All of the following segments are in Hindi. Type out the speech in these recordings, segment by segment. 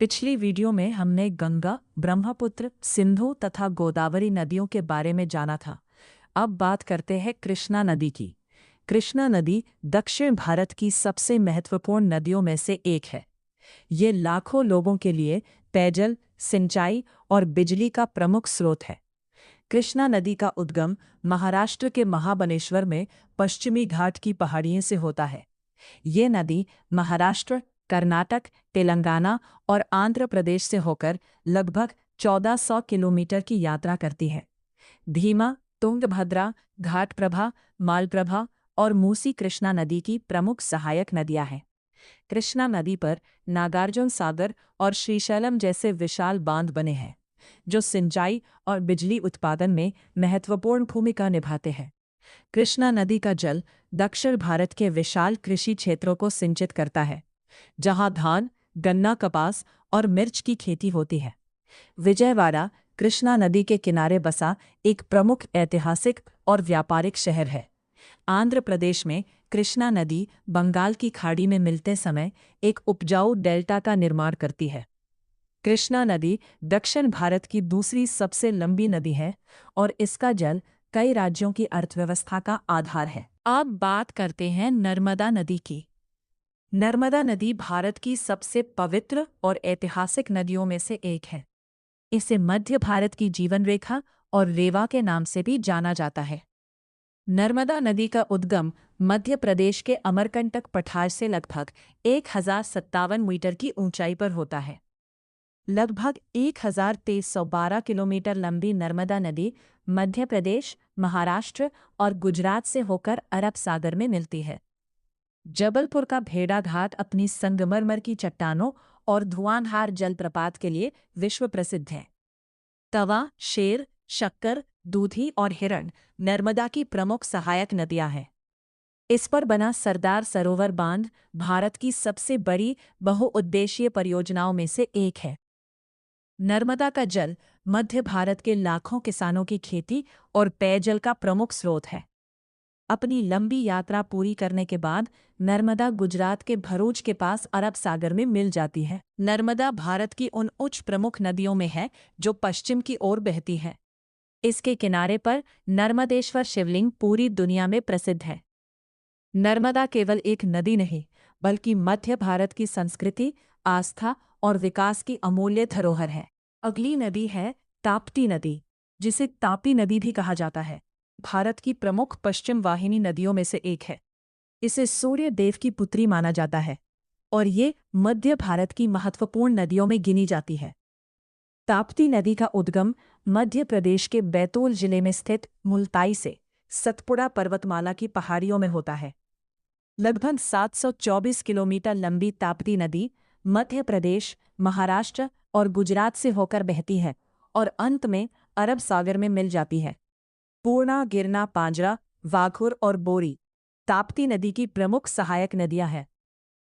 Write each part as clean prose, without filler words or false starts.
पिछली वीडियो में हमने गंगा, ब्रह्मपुत्र, सिंधु तथा गोदावरी नदियों के बारे में जाना था। अब बात करते हैं कृष्णा नदी की। कृष्णा नदी दक्षिण भारत की सबसे महत्वपूर्ण नदियों में से एक है। ये लाखों लोगों के लिए पेयजल, सिंचाई और बिजली का प्रमुख स्रोत है। कृष्णा नदी का उद्गम महाराष्ट्र के महाबलेश्वर में पश्चिमी घाट की पहाड़ियों से होता है। ये नदी महाराष्ट्र, कर्नाटक, तेलंगाना और आंध्र प्रदेश से होकर लगभग 1400 किलोमीटर की यात्रा करती है। भीमा, तुंगभद्रा, घाटप्रभा, मालप्रभा और मूसी कृष्णा नदी की प्रमुख सहायक नदियां हैं। कृष्णा नदी पर नागार्जुन सागर और श्रीशैलम जैसे विशाल बांध बने हैं, जो सिंचाई और बिजली उत्पादन में महत्वपूर्ण भूमिका निभाते हैं। कृष्णा नदी का जल दक्षिण भारत के विशाल कृषि क्षेत्रों को सिंचित करता है, जहां धान, गन्ना, कपास और मिर्च की खेती होती है। विजयवाड़ा कृष्णा नदी के किनारे बसा एक प्रमुख ऐतिहासिक और व्यापारिक शहर है। आंध्र प्रदेश में कृष्णा नदी बंगाल की खाड़ी में मिलते समय एक उपजाऊ डेल्टा का निर्माण करती है। कृष्णा नदी दक्षिण भारत की दूसरी सबसे लंबी नदी है और इसका जल कई राज्यों की अर्थव्यवस्था का आधार है। अब बात करते हैं नर्मदा नदी की। नर्मदा नदी भारत की सबसे पवित्र और ऐतिहासिक नदियों में से एक है। इसे मध्य भारत की जीवन रेखा और रेवा के नाम से भी जाना जाता है। नर्मदा नदी का उद्गम मध्य प्रदेश के अमरकंटक पठार से लगभग 1057 मीटर की ऊंचाई पर होता है। लगभग 1312 किलोमीटर लंबी नर्मदा नदी मध्य प्रदेश, महाराष्ट्र और गुजरात से होकर अरब सागर में मिलती है। जबलपुर का भेड़ा घाट अपनी संगमरमर की चट्टानों और धुआंधार जलप्रपात के लिए विश्व प्रसिद्ध है। तवा, शेर, शक्कर, दूधी और हिरण नर्मदा की प्रमुख सहायक नदियां हैं। इस पर बना सरदार सरोवर बांध भारत की सबसे बड़ी बहुउद्देशीय परियोजनाओं में से एक है। नर्मदा का जल मध्य भारत के लाखों किसानों की खेती और पेयजल का प्रमुख स्रोत है। अपनी लंबी यात्रा पूरी करने के बाद नर्मदा गुजरात के भरूच के पास अरब सागर में मिल जाती है। नर्मदा भारत की उन उच्च प्रमुख नदियों में है जो पश्चिम की ओर बहती है। इसके किनारे पर नर्मदेश्वर शिवलिंग पूरी दुनिया में प्रसिद्ध है। नर्मदा केवल एक नदी नहीं, बल्कि मध्य भारत की संस्कृति, आस्था और विकास की अमूल्य धरोहर है। अगली नदी है ताप्ती नदी, जिसे तापी नदी भी कहा जाता है। भारत की प्रमुख पश्चिम वाहिनी नदियों में से एक है। इसे सूर्य देव की पुत्री माना जाता है और ये मध्य भारत की महत्वपूर्ण नदियों में गिनी जाती है। ताप्ती नदी का उद्गम मध्य प्रदेश के बैतूल जिले में स्थित मुल्ताई से सतपुड़ा पर्वतमाला की पहाड़ियों में होता है। लगभग 724 किलोमीटर लंबी ताप्ती नदी मध्य प्रदेश, महाराष्ट्र और गुजरात से होकर बहती है और अंत में अरब सागर में मिल जाती है। पूर्णा, गिरना, पांजरा, वाघुर और बोरी ताप्ती नदी की प्रमुख सहायक नदियां हैं।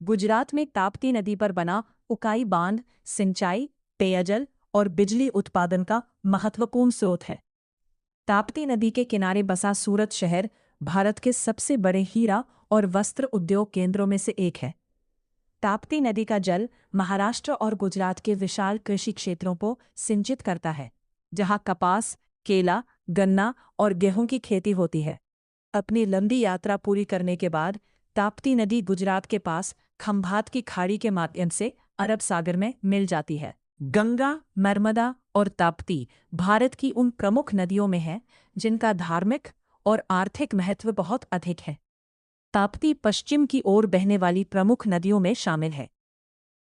गुजरात में ताप्ती नदी पर बना उकाई बांध सिंचाई, पेयजल और बिजली उत्पादन का महत्वपूर्ण स्रोत है। ताप्ती नदी के किनारे बसा सूरत शहर भारत के सबसे बड़े हीरा और वस्त्र उद्योग केंद्रों में से एक है। ताप्ती नदी का जल महाराष्ट्र और गुजरात के विशाल कृषि क्षेत्रों को सिंचित करता है, जहां कपास, केला, गन्ना और गेहूं की खेती होती है। अपनी लंबी यात्रा पूरी करने के बाद ताप्ती नदी गुजरात के पास खंभात की खाड़ी के माध्यम से अरब सागर में मिल जाती है। गंगा, नर्मदा और ताप्ती भारत की उन प्रमुख नदियों में हैं जिनका धार्मिक और आर्थिक महत्व बहुत अधिक है। ताप्ती पश्चिम की ओर बहने वाली प्रमुख नदियों में शामिल है।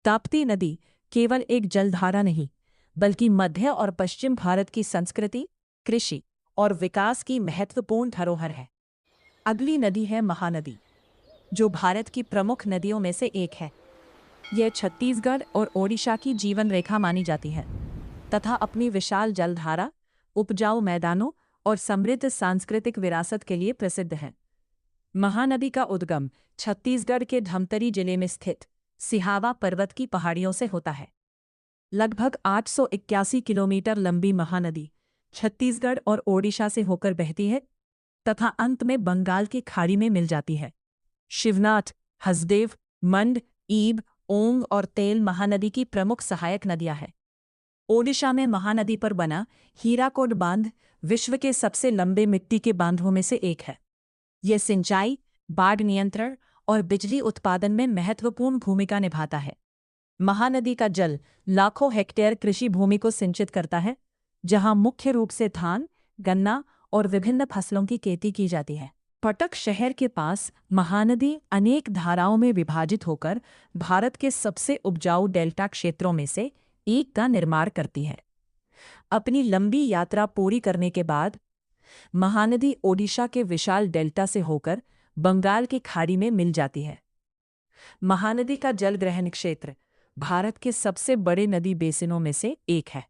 ताप्ती नदी केवल एक जलधारा नहीं, बल्कि मध्य और पश्चिम भारत की संस्कृति, कृषि और विकास की महत्वपूर्ण धरोहर है। अगली नदी है महानदी, जो भारत की प्रमुख नदियों में से एक है। यह छत्तीसगढ़ और ओडिशा की जीवन रेखा मानी जाती है तथा अपनी विशाल जलधारा, उपजाऊ मैदानों और समृद्ध सांस्कृतिक विरासत के लिए प्रसिद्ध है। महानदी का उद्गम छत्तीसगढ़ के धमतरी जिले में स्थित सिहावा पर्वत की पहाड़ियों से होता है। लगभग 881 किलोमीटर लंबी महानदी छत्तीसगढ़ और ओडिशा से होकर बहती है तथा अंत में बंगाल की खाड़ी में मिल जाती है। शिवनाथ, हसदेव, मंड, ईब ओंग और तेल महानदी की प्रमुख सहायक नदियां हैं। ओडिशा में महानदी पर बना हीराकोड बांध विश्व के सबसे लंबे मिट्टी के बांधों में से एक है। यह सिंचाई, बाढ़ नियंत्रण और बिजली उत्पादन में महत्वपूर्ण भूमिका निभाता है। महानदी का जल लाखों हेक्टेयर कृषि भूमि को सिंचित करता है, जहां मुख्य रूप से धान, गन्ना और विभिन्न फसलों की खेती की जाती है। कटक शहर के पास महानदी अनेक धाराओं में विभाजित होकर भारत के सबसे उपजाऊ डेल्टा क्षेत्रों में से एक का निर्माण करती है। अपनी लंबी यात्रा पूरी करने के बाद महानदी ओडिशा के विशाल डेल्टा से होकर बंगाल की खाड़ी में मिल जाती है। महानदी का जलग्रहण क्षेत्र भारत के सबसे बड़े नदी बेसिनों में से एक है।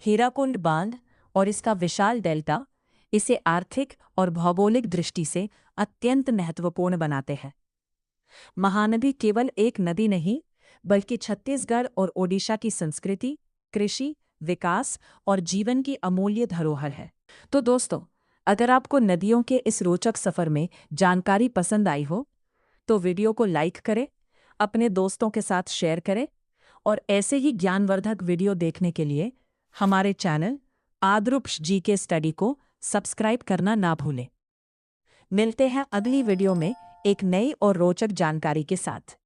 हीराकुंड बांध और इसका विशाल डेल्टा इसे आर्थिक और भौगोलिक दृष्टि से अत्यंत महत्वपूर्ण बनाते हैं। महानदी केवल एक नदी नहीं, बल्कि छत्तीसगढ़ और ओडिशा की संस्कृति, कृषि, विकास और जीवन की अमूल्य धरोहर है। तो दोस्तों, अगर आपको नदियों के इस रोचक सफर में जानकारी पसंद आई हो, तो वीडियो को लाइक करें, अपने दोस्तों के साथ शेयर करें और ऐसे ही ज्ञानवर्धक वीडियो देखने के लिए हमारे चैनल आद्रुप्श जीके स्टडी को सब्सक्राइब करना ना भूलें। मिलते हैं अगली वीडियो में एक नई और रोचक जानकारी के साथ।